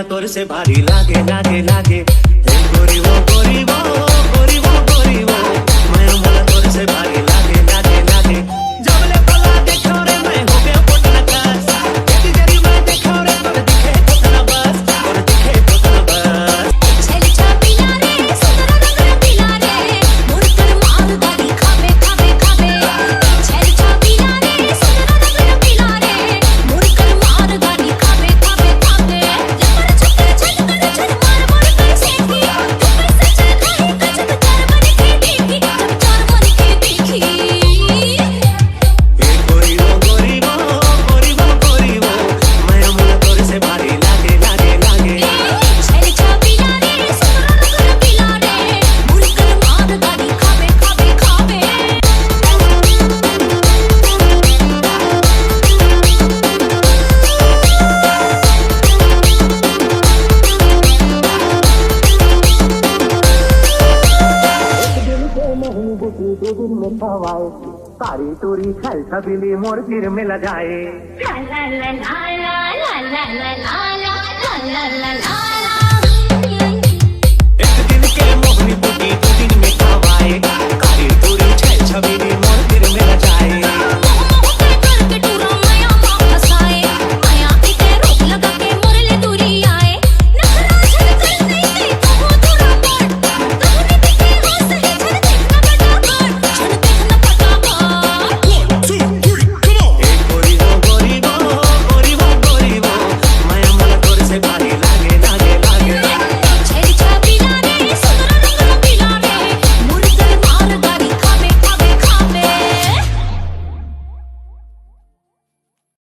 तोर से भारी लागे लागे लागे गोरी वो गोरी वो गोरी वो गोरी वो मैं मोला तोर से भारी लागे लागे लागे जब ले पला देखो रे मैं हो गया पोतना कास इतनी देरी मैं देखो रे तोर दिखे पोतना बस तोर दिखे पोतना बस छल छापिया रे सुंदर रंग पिला रे मुरकर मार दादी खावे खावे खावे छल छापिया रे सुंदर रंग पिला रे मुरकर मार दादी खावे खावे खावे जबर छक्कर छल कर छल मार मार कर सेकी ऊपर से चल गई गजब चार मन की देखी जब चार मन की देखी गोरी वो गोरी वो गोरी वो गोरी वो मैं मोला तोर से भारी लागे लागे लागे छल छापिया रे सुंदर रंग पिला रे मुरकर मार दादी खावे खावे खावे सारी टूरी छल छबीली मोर सिर में ल जाए ला ला ला ला ला ला ला ला ला ला ला ला ला